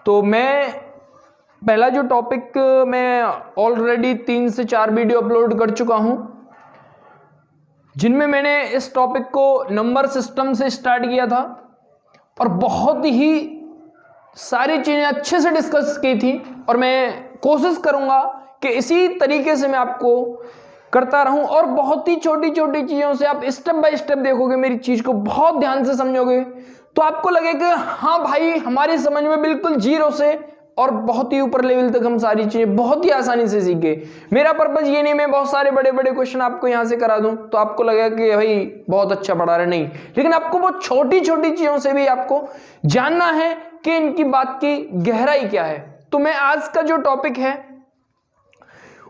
तो मैं पहला जो टॉपिक मैं ऑलरेडी 3 से 4 वीडियो अपलोड कर चुका हूं, जिनमें मैंने इस टॉपिक को नंबर सिस्टम से स्टार्ट किया था और बहुत ही सारी चीजें अच्छे से डिस्कस की थी। और मैं कोशिश करूंगा कि इसी तरीके से मैं आपको करता रहूं और बहुत ही छोटी छोटी चीजों से आप स्टेप बाय स्टेप देखोगे, मेरी चीज को बहुत ध्यान से समझोगे तो आपको लगेगा हाँ भाई हमारी समझ में बिल्कुल जीरो से और बहुत ही ऊपर लेवल तक हम सारी चीजें बहुत ही आसानी से सीखे। मेरा पर्पज ये नहीं मैं बहुत सारे बड़े बड़े क्वेश्चन आपको यहां से करा दूं तो आपको लगेगा कि भाई बहुत अच्छा पढ़ा रहे, नहीं, लेकिन आपको बहुत छोटी छोटी चीजों से भी आपको जानना है कि इनकी बात की गहराई क्या है। तो मैं आज का जो टॉपिक है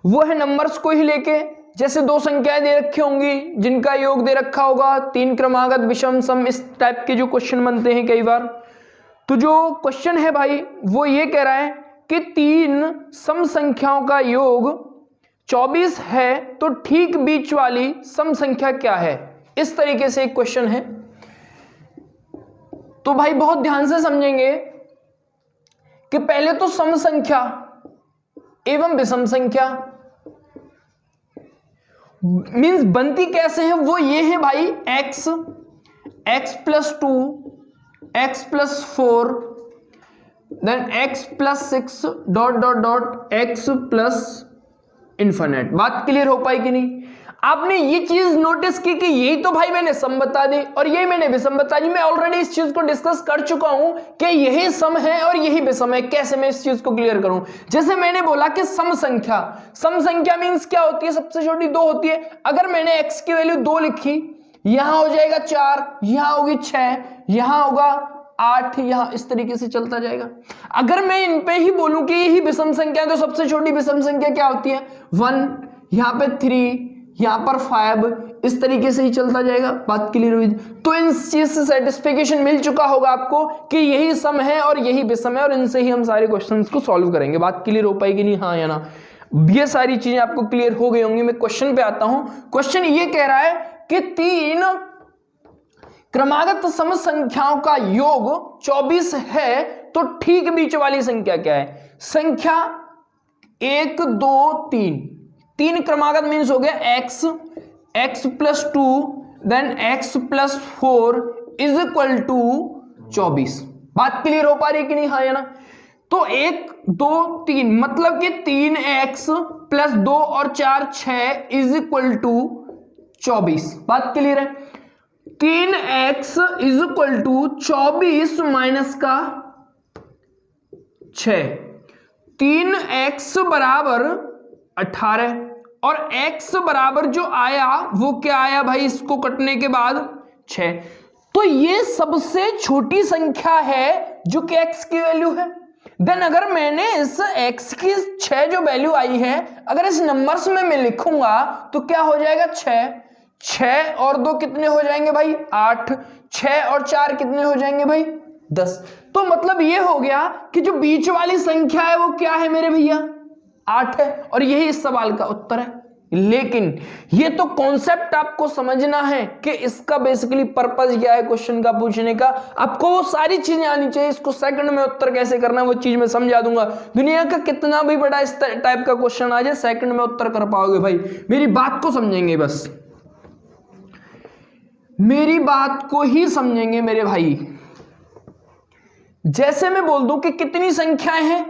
वो है नंबर्स को ही लेके, जैसे 2 संख्याएं दे रखी होंगी जिनका योग दे रखा होगा, 3 क्रमागत विषम सम, इस टाइप के जो क्वेश्चन बनते हैं कई बार। तो जो क्वेश्चन है भाई वो ये कह रहा है कि 3 सम संख्याओं का योग 24 है तो ठीक बीच वाली सम संख्या क्या है। इस तरीके से एक क्वेश्चन है। तो भाई बहुत ध्यान से समझेंगे कि पहले तो सम संख्या एवं विषम संख्या मींस बनती कैसे है वो ये है भाई x plus 2 x plus 4 then x plus 6 x plus infinite। बात क्लियर हो पाई कि नहीं? आपने ये चीज नोटिस की कि यही तो भाई मैंने सम बता दी और यही मैंने विषम बता दी। मैं ऑलरेडी इस चीज को डिस्कस कर चुका हूं कि यही सम है और यही विषम है। कैसे मैं इस चीज को क्लियर करूं? जैसे मैंने बोला कि सम संख्या मींस क्या होती है? सबसे छोटी 2 होती है। अगर मैंने x की वैल्यू 2 लिखी, यहां हो जाएगा 4, यहां होगी 6, यहां होगा 8, यहां इस तरीके से चलता जाएगा। अगर मैं इन पे ही बोलूं कि यही विषम संख्या है तो सबसे छोटी विषम संख्या क्या होती है? 1, यहां पे 3, यहां पर 5, इस तरीके से ही चलता जाएगा। बात क्लियर हुई? तो इन चीज से सेटिस्फिकेशन मिल चुका होगा आपको कि यही सम है और यही विषम है और इनसे ही हम सारे क्वेश्चंस को सॉल्व करेंगे। बात क्लियर हो पाएगी नहीं? हाँ या ना? ये सारी चीजें आपको क्लियर हो गई होंगी। मैं क्वेश्चन पे आता हूं। क्वेश्चन ये कह रहा है कि 3 क्रमागत सम संख्याओं का योग 24 है तो ठीक बीच वाली संख्या क्या है? संख्या 1 2 3, 3 क्रमागत मीन्स हो गया x plus 2 then x plus 4 is equal to 24। बात क्लियर हो पा रही है कि नहीं? हाँ या ना? तो 1 2 3 मतलब कि 3x plus 2 और 4 6 is equal to 24। बात क्लियर है? 3x is equal to 24 minus का 6, 3x बराबर 18 और x बराबर जो आया वो क्या आया भाई? इसको कटने के बाद 6। तो ये सबसे छोटी संख्या है जो कि x की वैल्यू है। देन अगर मैंने इस x की 6 जो वैल्यू आई है अगर इस नंबर्स में मैं लिखूंगा तो क्या हो जाएगा? 6 और 2 कितने हो जाएंगे भाई? 8, 6 और 4 कितने हो जाएंगे भाई? 10। तो मतलब ये हो गया कि जो बीच वाली संख्या है वो क्या है मेरे भैया? 8 है और यही इस सवाल का उत्तर है। लेकिन ये तो कॉन्सेप्ट आपको समझना है कि इसका बेसिकली पर्पस क्या है क्वेश्चन का पूछने का। आपको वो सारी चीजें आनी चाहिए। इसको सेकंड में उत्तर कैसे करना है वो चीज मैं समझा दूंगा। दुनिया का कितना भी बड़ा इस टाइप का क्वेश्चन आ जाए सेकंड में उत्तर कर पाओगे भाई। मेरी बात को समझेंगे, बस मेरी बात को ही समझेंगे मेरे भाई। जैसे मैं बोल दूं कि कितनी संख्याएं हैं?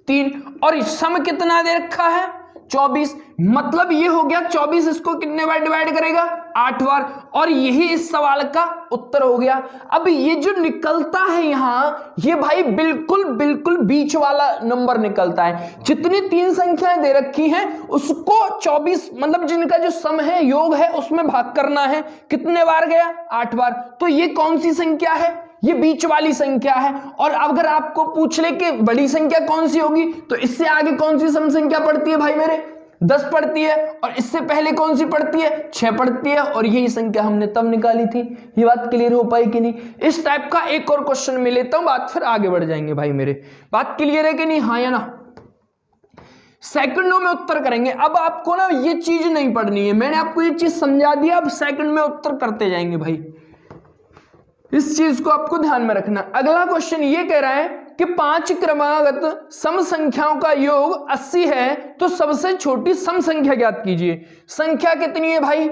3 और सम कितना दे रखा है? 24। मतलब ये हो गया 24 इसको कितने बार डिवाइड करेगा? 8 बार। और यही इस सवाल का उत्तर हो गया। अब ये जो निकलता है यहां ये भाई बिल्कुल बीच वाला नंबर निकलता है। जितनी 3 संख्याएं दे रखी हैं उसको 24 मतलब जिनका जो सम है योग है उसमें भाग करना है। कितने बार गया? 8 बार। तो ये कौन सी संख्या है? ये बीच वाली संख्या है। और अगर आपको पूछ ले कि बड़ी संख्या कौन सी होगी तो इससे आगे कौन सी सम संख्या पड़ती है भाई मेरे? 10 पड़ती है। और इससे पहले कौन सी पड़ती है? 6 पड़ती है। और यही संख्या हमने तब निकाली थी। ये बात क्लियर हो पाई कि नहीं? इस टाइप का एक और क्वेश्चन मैं लेता हूं, बात फिर आगे बढ़ जाएंगे भाई मेरे। बात क्लियर है कि नहीं? हाँ या ना? सेकंडों में उत्तर करेंगे। अब आपको ना ये चीज नहीं पढ़नी है, मैंने आपको ये चीज समझा दिया। अब सेकंड में उत्तर करते जाएंगे भाई। इस चीज को आपको ध्यान में रखना। अगला क्वेश्चन ये कह रहा है कि 5 क्रमागत सम संख्याओं का योग 80 है तो सबसे छोटी सम संख्या ज्ञात कीजिए। संख्या कितनी है भाई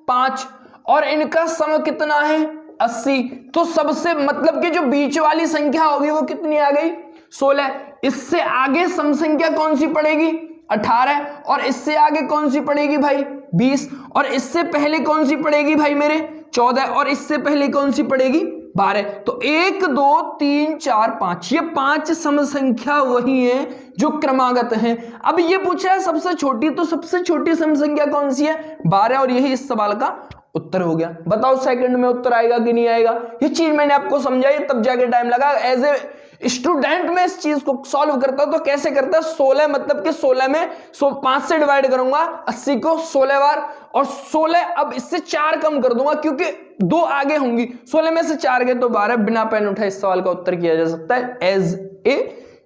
5 और इनका सम कितना है 80, तो सबसे मतलब कि जो बीच वाली संख्या होगी वो कितनी आ गई 16। इससे आगे सम संख्या कौन सी पड़ेगी 18 और इससे आगे कौन सी पड़ेगी भाई 20 और इससे पहले कौन सी पड़ेगी भाई मेरे 14 और इससे पहले कौन सी पड़ेगी 12। तो 1 2 3 4 5 ये 5 सम संख्या वही है जो क्रमागत है। अब ये पूछा है सबसे छोटी, तो सबसे छोटी सम संख्या कौन सी है 12 और यही इस सवाल का उत्तर हो गया। बताओ सेकंड में उत्तर आएगा कि नहीं आएगा। ये चीज मैंने आपको समझाई तब जाके टाइम लगा। एज ए स्टूडेंट में इस चीज को सॉल्व करता तो कैसे करता 16 मतलब कि 16 में 5 से डिवाइड करूंगा 80 को 16 बार और 16 अब इससे 4 कम कर दूंगा क्योंकि 2 आगे होंगी 16 में से 4 गए तो 12। बिना पेन उठाए इस सवाल का उत्तर किया जा सकता है as a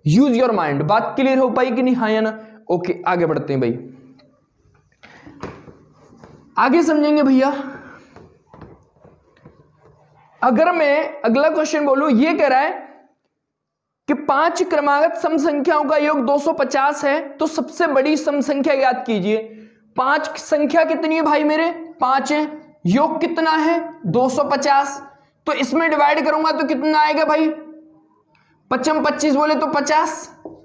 use your mind. बात क्लियर हो पाई कि नहीं हाँ या ना। ओके आगे बढ़ते हैं भाई, आगे समझेंगे भैया। अगर मैं अगला क्वेश्चन बोलूं, ये कह रहा है कि 5 क्रमागत सम संख्याओं का योग 250 है तो सबसे बड़ी सम संख्या ज्ञात कीजिए। 5 संख्या कितनी है भाई मेरे 5 है, योग कितना है 250, तो इसमें डिवाइड करूंगा तो कितना आएगा भाई 55 25 बोले तो 50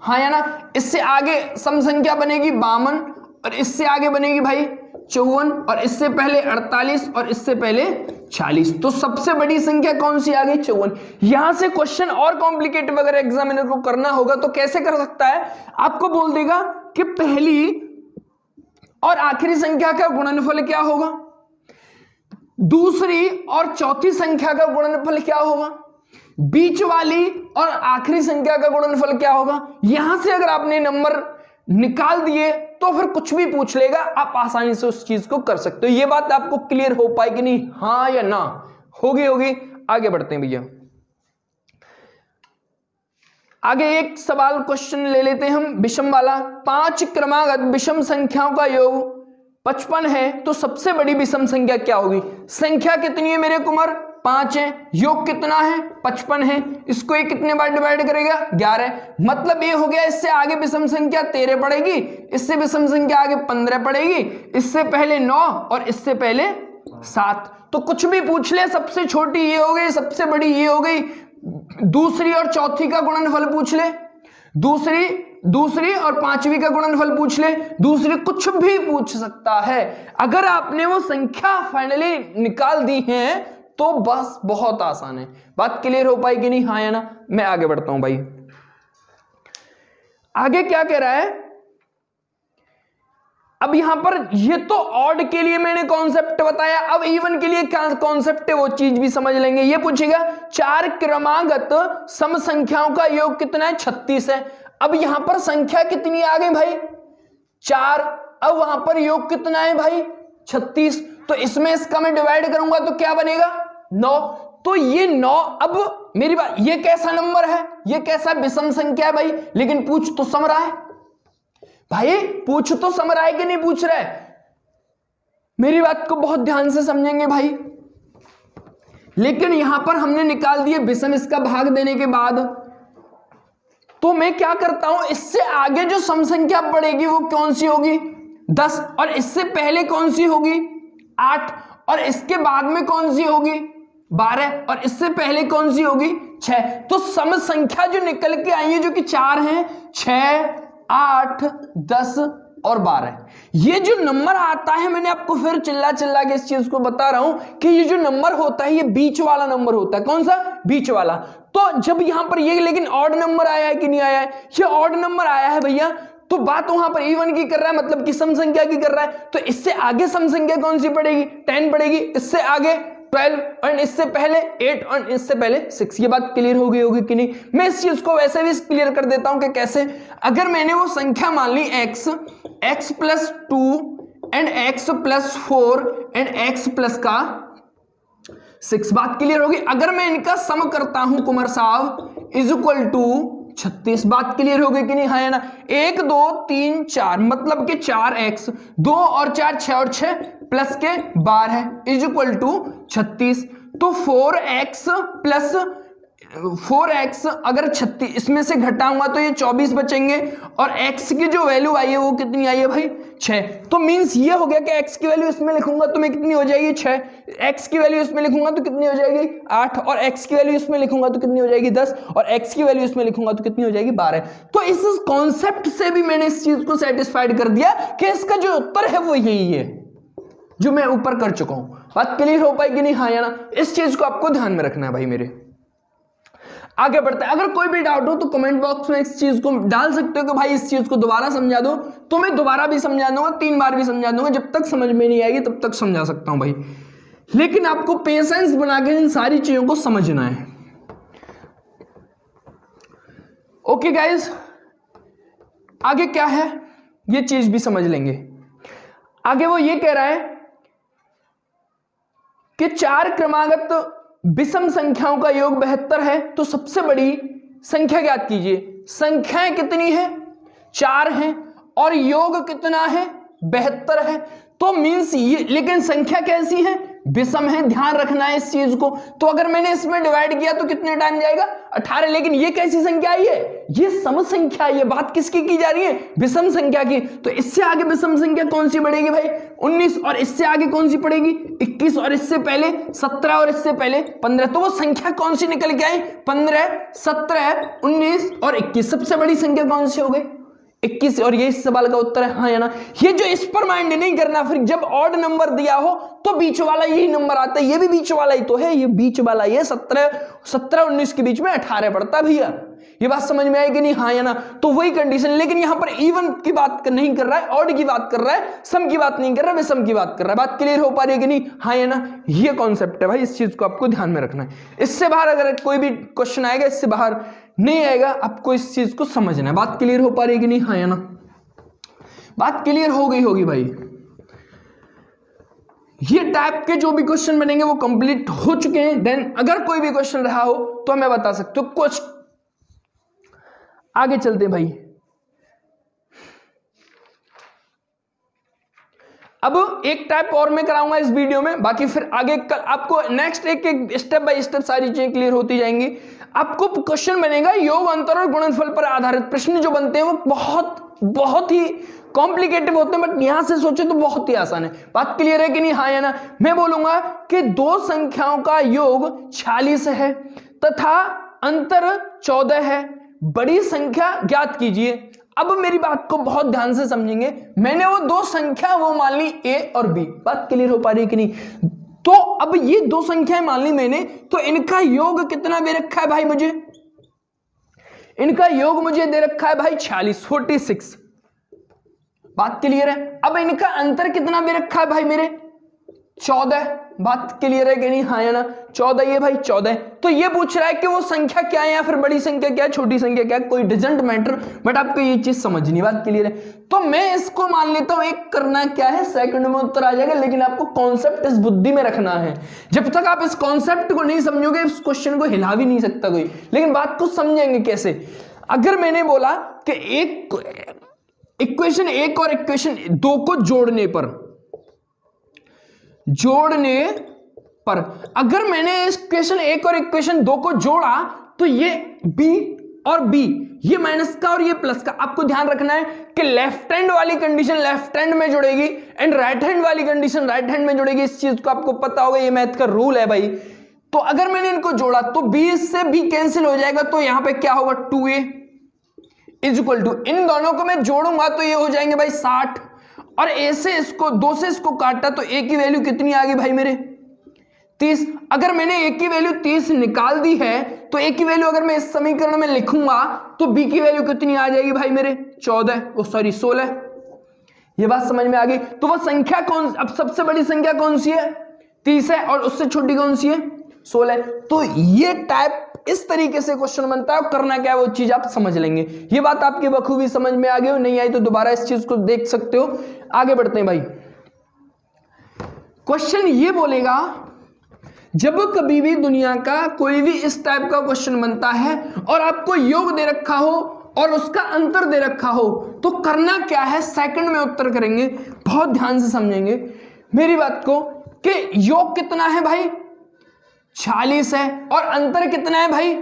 हाँ या ना। इससे आगे सम संख्या बनेगी 52 और इससे आगे बनेगी भाई 54 और इससे पहले 48 और इससे पहले 46, तो सबसे बड़ी संख्या कौन सी आ गई 54। यहां से क्वेश्चन और कॉम्प्लिकेटेड अगर एग्जामिनर को करना होगा तो कैसे कर सकता है, आपको बोल देगा कि पहली और आखिरी संख्या का गुणनफल क्या होगा, दूसरी और चौथी संख्या का गुणनफल क्या होगा, बीच वाली और आखिरी संख्या का गुणनफल क्या होगा। यहां से अगर आपने नंबर निकाल दिए तो फिर कुछ भी पूछ लेगा, आप आसानी से उस चीज को कर सकते हो। ये बात आपको क्लियर हो पाई कि नहीं हाँ या ना। होगी होगी। आगे बढ़ते हैं भैया, आगे एक सवाल क्वेश्चन ले लेते हैं हम विषम वाला। 5 क्रमागत विषम संख्याओं का योग 55 है तो सबसे बड़ी विषम संख्या क्या होगी। संख्या कितनी है मेरे कुमार 5 है, योग कितना है 55 है, इसको ये कितने बार डिवाइड करेगा 11, मतलब ये हो गया। इससे आगे विषम संख्या 13 पड़ेगी, इससे विषम संख्या आगे 15 पड़ेगी, इससे पहले 9 और इससे पहले 7। तो कुछ भी पूछ ले, सबसे छोटी ये हो गई, सबसे बड़ी ये हो गई, दूसरी और चौथी का गुणनफल पूछ ले, दूसरी और पांचवी का गुणनफल पूछ ले, दूसरी कुछ भी पूछ सकता है। अगर आपने वो संख्या फाइनली निकाल दी है तो बस बहुत आसान है। बात क्लियर हो पाई कि नहीं हाँ या ना। मैं आगे बढ़ता हूं भाई, आगे क्या कह रहा है। अब यहां पर ये तो ऑड के लिए मैंने कॉन्सेप्ट बताया, अब इवन के लिए क्या कॉन्सेप्ट है वो चीज भी समझ लेंगे। ये पूछेगा 4 क्रमागत सम संख्याओं का योग कितना है 36 है। अब यहां पर संख्या कितनी आ गई भाई 4, अब वहां पर योग कितना है भाई 36, तो इसमें इसका मैं डिवाइड करूंगा तो क्या बनेगा 9। तो ये 9, अब मेरी बात, ये कैसा नंबर है, ये कैसा विषम संख्या है भाई, लेकिन पूछ तो सम रहा है भाई, पूछ तो सम रहा है कि नहीं पूछ रहा है। मेरी बात को बहुत ध्यान से समझेंगे भाई। लेकिन यहां पर हमने निकाल दिए विषम, इसका भाग देने के बाद तो मैं क्या करता हूं, इससे आगे जो सम संख्या पड़ेगी वो कौन सी होगी 10, और इससे पहले कौन सी होगी 8, और इसके बाद में कौन सी होगी 12, और इससे पहले कौन सी होगी 6। तो सम संख्या जो निकल के आई है जो कि 4 है, 6 8 10 और 12। ये जो नंबर आता है, मैंने आपको फिर चिल्ला चिल्ला के इस चीज को बता रहा हूं कि ये जो नंबर होता है ये बीच वाला नंबर होता है। कौन सा बीच वाला। तो जब यहां पर ये लेकिन ऑड नंबर आया है कि नहीं आया है, ये ऑड नंबर आया है भैया, तो बात वहां पर इवन की कर रहा है, मतलब कि सम संख्या की कर रहा है। तो इससे आगे सम संख्या कौन सी पड़ेगी 10 पड़ेगी, इससे आगे 12 और इससे पहले 8 और इससे पहले 6। ये बात क्लियर हो गई होगी कि नहीं। मैं इस चीज को वैसे भी क्लियर कर देता हूं कि कैसे। अगर मैंने वो संख्या मान ली x plus 2 and x plus 4 and x plus का 6, बात क्लियर होगी। अगर मैं इनका सम करता हूं कुमार साहब इज इक्वल टू 36, बात क्लियर हो गई कि नहीं है ना। 1 2 3 4 मतलब कि 4x, 2 और 4 6 और 6 प्लस के 12 इज इक्वल टू 36। तो 4x प्लस 4x अगर 36 इसमें से घटाऊंगा तो ये 24 बचेंगे, और x की जो वैल्यू आई है वो कितनी आई है भाई 6। तो मींस ये हो गया कि x की वैल्यू इसमें लिखूंगा तो मैं कितनी हो जाएगी 6, x की वैल्यू इसमें लिखूंगा तो कितनी हो जाएगी 8, और x की वैल्यू इसमें लिखूंगा तो कितनी हो जाएगी 10, और x की वैल्यू इसमें लिखूंगा तो कितनी हो जाएगी 12। तो इस कॉन्सेप्ट से भी मैंने इस चीज को सेटिस्फाइड कर दिया कि इसका जो उत्तर है वो यही है जो मैं ऊपर कर चुका हूं। बात क्लियर हो पाएगी नहीं, हाँ या ना? इस चीज को आपको ध्यान में रखना है भाई मेरे। आगे बढ़ते हैं। अगर कोई भी डाउट हो तो कमेंट बॉक्स में इस चीज को डाल सकते हो कि भाई इस चीज को दोबारा समझा दो, तो मैं दोबारा भी समझा दूंगा, 3 बार भी समझा दूंगा, जब तक समझ में नहीं आएगी तब तक समझा सकता हूं भाई। लेकिन आपको पेशेंस बना के इन सारी चीजों को समझना है। ओके गाइस, आगे क्या है ये चीज भी समझ लेंगे। आगे वो ये कह रहा है कि 4 क्रमागत विषम संख्याओं का योग 72 है, तो सबसे बड़ी संख्या ज्ञात कीजिए। संख्याएं कितनी है 4 है और योग कितना है 72 है। तो मींस ये, लेकिन संख्या कैसी है विषम है, ध्यान रखना है इस चीज को। तो अगर मैंने इसमें डिवाइड किया तो कितने टाइम जाएगा 18, लेकिन ये कैसी संख्या है, ये सम संख्या। ये बात किसकी की जा रही है विषम संख्या की। तो इससे आगे विषम संख्या कौन सी बढ़ेगी भाई 19, और इससे आगे कौन सी पड़ेगी 21, और इससे पहले 17, और इससे पहले 15। तो वो संख्या कौन सी निकल के आई 15, 17, 19 और 21। सबसे बड़ी संख्या कौन सी हो गई 21, और ये इस सवाल का उत्तर है हाँ या ना। ये जो इस पर माइंड नहीं करना, फिर जब ऑड नंबर दिया हो तो बीच वाला यही नंबर आता है, ये भी बीच वाला ही तो है, ये बीच वाला ये 17, 19 के बीच में 18 पड़ता है भैया। ये बात समझ में आएगी नहीं हाँ या ना? तो वही कंडीशन, लेकिन यहां पर इवन की बात नहीं कर रहा है, ऑड की बात कर रहा है, सम की बात नहीं कर रहा है, विषम की बात कर रहा है। बात क्लियर हो पा रही है कि नहीं हाँ या ना? ये कॉन्सेप्ट है भाई, इस चीज को आपको ध्यान में रखना है। इससे बाहर अगर कोई भी क्वेश्चन आएगा, इससे बाहर नहीं आएगा, आपको इस चीज को समझना है। बात क्लियर हो पा रही है कि नहीं हाँ या ना? बात क्लियर हो गई होगी भाई। ये टाइप के जो भी क्वेश्चन बनेंगे वो कंप्लीट हो चुके हैं। देन अगर कोई भी क्वेश्चन रहा हो तो हमें बता सकते हो। कुछ आगे चलते हैं भाई। अब एक टाइप और मैं कराऊंगा इस वीडियो में, बाकी फिर आगे कल आपको नेक्स्ट एक स्टेप बाय स्टेप सारी चीजें क्लियर होती जाएंगी। आपको क्वेश्चन बनेगा योग अंतर और गुणनफल पर आधारित। प्रश्न जो बनते हैं वो बहुत ही कॉम्प्लिकेटेड होते हैं, बट यहां से सोचे तो बहुत ही आसान है। बात क्लियर है कि नहीं हाँ या ना? मैं बोलूंगा कि 2 संख्याओं का योग 46 है तथा अंतर 14 है, बड़ी संख्या ज्ञात कीजिए। अब मेरी बात को बहुत ध्यान से समझेंगे। मैंने वो 2 संख्या वो मान ली a और b। बात क्लियर हो पा रही है कि नहीं? तो अब ये 2 संख्याएं मान ली मैंने, तो इनका योग कितना दे रखा है भाई मुझे? इनका योग मुझे दे रखा है भाई 46। बात क्लियर है? अब इनका अंतर कितना दे रखा है भाई मेरे 14। बात क्लियर है कि नहीं हाँ या ना? 14 ये भाई 14। तो ये पूछ रहा है कि वो संख्या क्या है या फिर बड़ी संख्या क्या है छोटी संख्या क्या है, कोई डजंट मैटर, बट आपको ये चीज समझनी। बात क्लियर है? तो मैं इसको मान लेता हूं एक करना क्या है, सेकंड में उत्तर आ जाएगा, लेकिन आपको कॉन्सेप्ट इस बुद्धि में रखना है। जब तक आप इस कॉन्सेप्ट को नहीं समझोगे इस क्वेश्चन को हिला भी नहीं सकता कोई। लेकिन बात को समझेंगे कैसे? अगर मैंने बोला कि एक इक्वेशन 1 और इक्वेशन 2 को जोड़ने पर अगर मैंने इक्वेशन 1 और इक्वेशन 2 को जोड़ा तो ये b और b, ये माइनस का और ये प्लस का। आपको ध्यान रखना है कि लेफ्ट हैंड वाली कंडीशन लेफ्ट हैंड में जुड़ेगी एंड राइट हैंड वाली कंडीशन राइट हैंड में जुड़ेगी। इस चीज को आपको पता होगा, ये मैथ का रूल है भाई। तो अगर मैंने इनको जोड़ा तो b से b कैंसिल हो जाएगा, तो यहां पे क्या होगा 2a इज इक्वल टू, इन दोनों को मैं जोड़ूंगा तो ये हो जाएंगे भाई 60, और a से इसको 2 से इसको काटा तो a की वैल्यू कितनी आ गई भाई मेरे 30। अगर मैंने a की वैल्यू 30 निकाल दी है तो a की वैल्यू अगर मैं इस समीकरण में लिखूंगा तो b की वैल्यू कितनी आ जाएगी भाई मेरे 16। ये बात समझ में आ गई? तो वो संख्या कौन, अब सबसे बड़ी संख्या कौन सी है 30 है, और उससे छोटी कौन सी है 16। तो ये टाइप इस तरीके से क्वेश्चन बनता है, और करना क्या है वो चीज आप समझ लेंगे। ये बात आपकी बखूबी समझ में आ गई हो, नहीं आई तो दोबारा इस चीज को देख सकते हो। आगे बढ़ते हैं भाई। क्वेश्चन ये बोलेगा, जब कभी भी दुनिया का कोई भी इस टाइप का क्वेश्चन बनता है और आपको योग दे रखा हो और उसका अंतर दे रखा हो, तो करना क्या है, सेकंड में उत्तर करेंगे। बहुत ध्यान से समझेंगे मेरी बात को कि योग कितना है भाई 46 है और अंतर कितना है भाई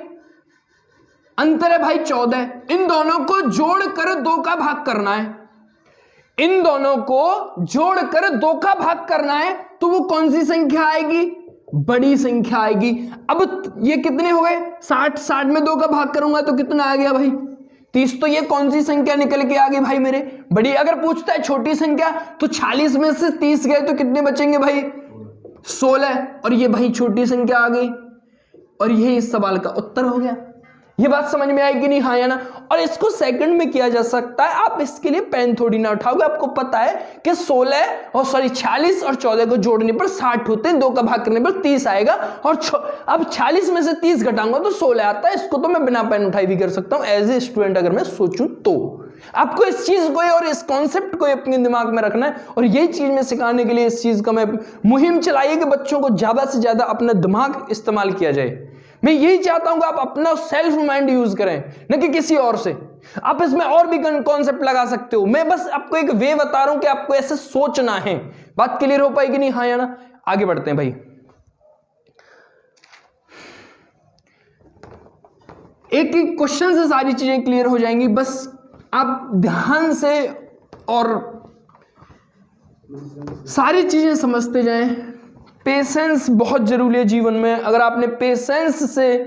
अंतर है भाई 14, इन दोनों को जोड़कर 2 का भाग करना है, इन दोनों को जोड़कर 2 का भाग करना है, तो वो कौन सी संख्या आएगी? बड़ी संख्या आएगी। अब ये कितने हो गए? 60, 60 में 2 का भाग करूंगा तो कितना आ गया भाई? 30। तो ये कौन सी संख्या निकल के आ गई भाई मेरे? बड़ी। अगर पूछता है छोटी संख्या तो 40 में से 30 गए तो कितने बचेंगे भाई? 16। और ये भाई छोटी संख्या आ गई, और यही इस सवाल का उत्तर हो गया। ये बात समझ में आई कि नहीं? हाँ या ना? और इसको सेकंड में किया जा सकता है, आप इसके लिए पेन थोड़ी ना उठाओगे। आपको पता है कि 40 और 14 को जोड़ने पर 60 होते हैं, 2 का भाग करने पर 30 आएगा, और अब 40 में से 30 घटाऊंगा तो 16 आता है। इसको तो मैं बिना पेन उठाए भी कर सकता हूं एज ए स्टूडेंट, अगर मैं सोचूं तो। आपको इस चीज को और इस कॉन्सेप्ट को अपने दिमाग में रखना है, और यही चीज में सिखाने के लिए इस चीज का मैं मुहिम चलाई है कि बच्चों को ज्यादा से ज्यादा अपना दिमाग इस्तेमाल किया जाए। मैं यही चाहता हूं कि आप अपना सेल्फ माइंड यूज करें, न कि किसी और से। आप इसमें और भी कॉन्सेप्ट लगा सकते हो, मैं बस आपको एक वे बता रहा हूं कि आपको ऐसे सोचना है। बात क्लियर हो पाएगी नहीं? हाँ या ना? आगे बढ़ते हैं भाई। एक एक क्वेश्चन से सारी चीजें क्लियर हो जाएंगी, बस आप ध्यान से और सारी चीजें समझते जाएं। पेशेंस बहुत जरूरी है जीवन में। अगर आपने पेशेंस से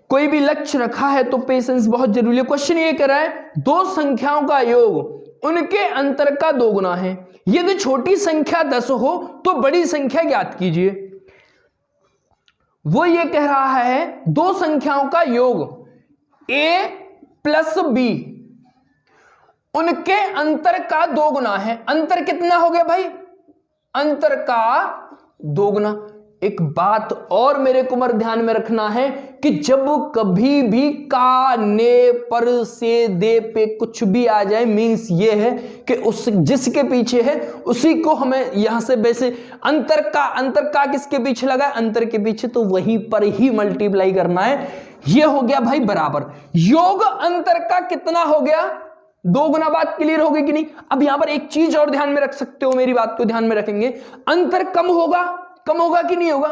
कोई भी लक्ष्य रखा है तो पेशेंस बहुत जरूरी है। क्वेश्चन ये कह रहा है 2 संख्याओं का योग उनके अंतर का 2 गुना है। यदि छोटी संख्या 10 हो तो बड़ी संख्या ज्ञात कीजिए। वो ये कह रहा है 2 संख्याओं का योग a प्लस b उनके अंतर का 2 गुना है। अंतर कितना हो गया भाई? अंतर का 2 गुना। एक बात और मेरे को मर ध्यान में रखना है कि जब कभी भी का, ने, पर, से, दे पे कुछ भी आ जाए, मीन्स ये है कि उस जिसके पीछे है उसी को हमें यहां से वैसे अंतर का किसके पीछे लगा? अंतर के पीछे, तो वहीं पर ही मल्टीप्लाई करना है। ये हो गया भाई बराबर। योग अंतर का कितना हो गया? 2 गुना। बात क्लियर होगी कि नहीं? अब यहां पर एक चीज और ध्यान में रख सकते हो, मेरी बात को ध्यान में रखेंगे। अंतर कम होगा कि नहीं होगा?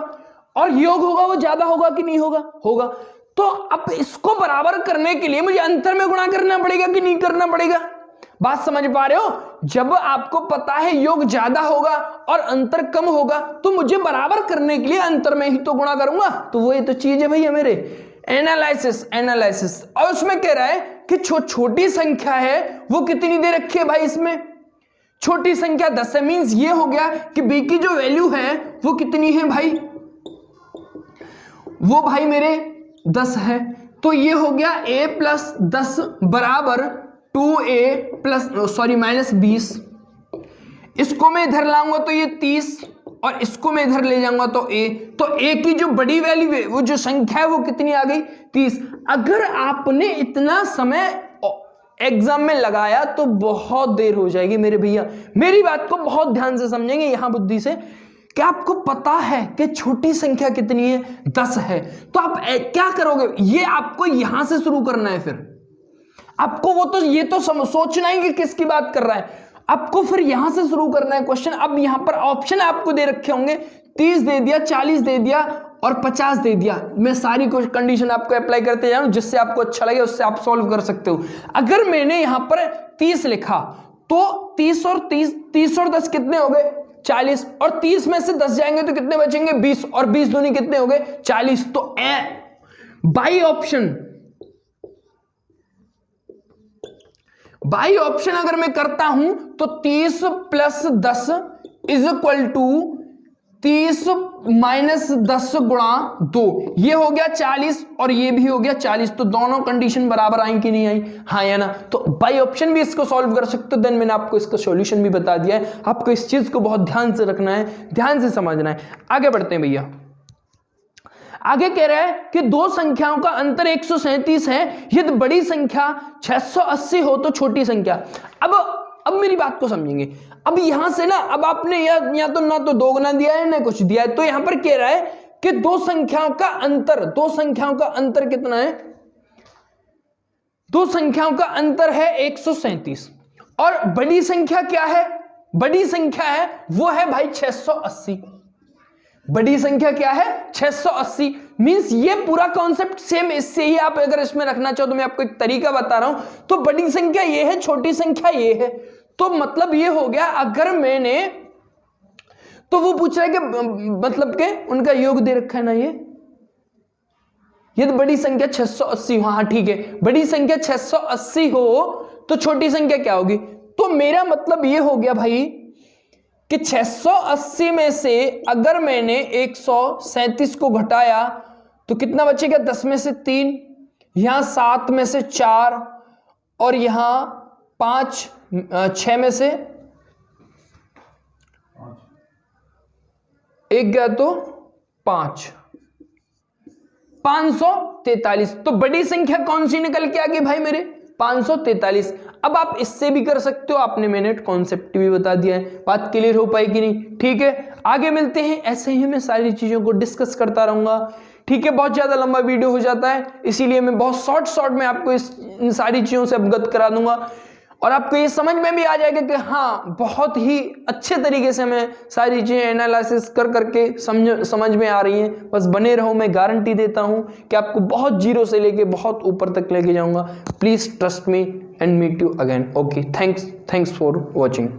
और योग होगा वो ज्यादा होगा कि नहीं होगा? होगा। तो अब इसको बराबर करने के लिए मुझे अंतर में गुणा करना पड़ेगा कि नहीं करना पड़ेगा? बात समझ पा रहे हो? जब आपको पता है योग ज्यादा होगा और अंतर कम होगा, तो मुझे बराबर करने के लिए अंतर में ही तो गुणा करूंगा। तो वही तो चीज है भैया मेरे एनालिसिस। और उसमें कह रहा है कि छोटी संख्या है वो कितनी दे रखी है भाई? इसमें छोटी संख्या 10 है, मींस ये हो गया कि b की जो वैल्यू है वो कितनी है भाई? वो भाई मेरे 10 है। तो ये हो गया a प्लस 10 बराबर 2a प्लस माइनस 20। इसको मैं इधर लाऊंगा तो ये 30, और इसको मैं इधर ले जाऊंगा तो a। तो a की जो बड़ी वैल्यू है, वो जो संख्या है वो कितनी आ गई? 30। अगर आपने इतना समय एग्जाम में लगाया तो बहुत देर हो जाएगी मेरे भैया। मेरी बात को बहुत ध्यान से समझेंगे यहां बुद्धि से, कि आपको पता है कि छोटी संख्या कितनी है? 10 है। तो आप क्या करोगे? ये आपको यहां से शुरू करना है। फिर आपको वो तो ये तो सोचना ही कि किसकी बात कर रहा है। आपको फिर यहां से शुरू करना है क्वेश्चन। अब यहां पर ऑप्शन आपको दे रखे होंगे, 30 दे दिया, 40 दे दिया और 50 दे दिया। मैं सारी कंडीशन आपको अप्लाई करते जाऊं, जिससे आपको अच्छा लगे उससे आप सॉल्व कर सकते हो। अगर मैंने यहां पर 30 लिखा तो 30 और 10 कितने हो गए? 40। और 30 में से 10 जाएंगे तो कितने बचेंगे? 20। और 20 दूनी कितने हो गए? 40। तो बाई ऑप्शन अगर मैं करता हूं तो 30 plus 10 is equal to 30 minus 10 गुणा 2। ये हो गया 40 और ये भी हो गया 40। तो दोनों कंडीशन बराबर आई कि नहीं आई? हाँ या ना? तो बाई ऑप्शन भी इसको सॉल्व कर सकते हो। देन मैंने आपको इसका सॉल्यूशन भी बता दिया है। आपको इस चीज को बहुत ध्यान से रखना है, ध्यान से समझना है। आगे बढ़ते हैं भैया। आगे कह रहा है कि 2 संख्याओं का अंतर 137 है। यदि बड़ी संख्या 680 हो तो छोटी संख्या। अब मेरी बात को समझेंगे। अब यहां से ना, अब आपने या तो ना तो 2 गुना दिया है ना कुछ दिया है। तो यहां पर कह रहा है कि 2 संख्याओं का अंतर कितना है? 2 संख्याओं का अंतर है 137। और बड़ी संख्या क्या है? बड़ी संख्या है वो है भाई 680। बड़ी संख्या क्या है? 680। मींस ये पूरा कॉन्सेप्ट सेम इससे ही आप अगर इसमें रखना चाहो तो मैं आपको एक तरीका बता रहा हूं। तो बड़ी संख्या ये है, छोटी संख्या ये है, तो मतलब ये हो गया अगर मैंने, तो वो पूछ रहा है कि मतलब के उनका योग दे रखा है ना ये तो बड़ी संख्या 680 हो, हाँ ठीक है, बड़ी संख्या 680 हो तो छोटी संख्या क्या होगी। तो मेरा मतलब ये हो गया भाई कि 680 में से अगर मैंने 137 को घटाया तो कितना बचेगा, 10 में से 3, यहां 7 में से 4 और यहां 5, 6 में से 1 गया तो 5, 543। तो बड़ी संख्या कौन सी निकल के आ गई भाई मेरे, 543। अब आप इससे भी कर सकते हो, आपने मैंने कॉन्सेप्ट भी बता दिया है, बात क्लियर हो पाएगी नहीं, ठीक है। आगे मिलते हैं, ऐसे ही मैं सारी चीजों को डिस्कस करता रहूंगा, ठीक है। बहुत ज्यादा लंबा वीडियो हो जाता है, इसीलिए मैं बहुत शॉर्ट में आपको इन सारी चीजों से अवगत करा दूंगा और आपको ये समझ में भी आ जाएगा कि हाँ बहुत ही अच्छे तरीके से मैं सारी चीजें एनालिसिस कर करके समझ में आ रही हैं। बस बने रहो, मैं गारंटी देता हूं कि आपको बहुत जीरो से लेके बहुत ऊपर तक लेके जाऊंगा। Please trust me and meet you again. Okay, thanks for watching.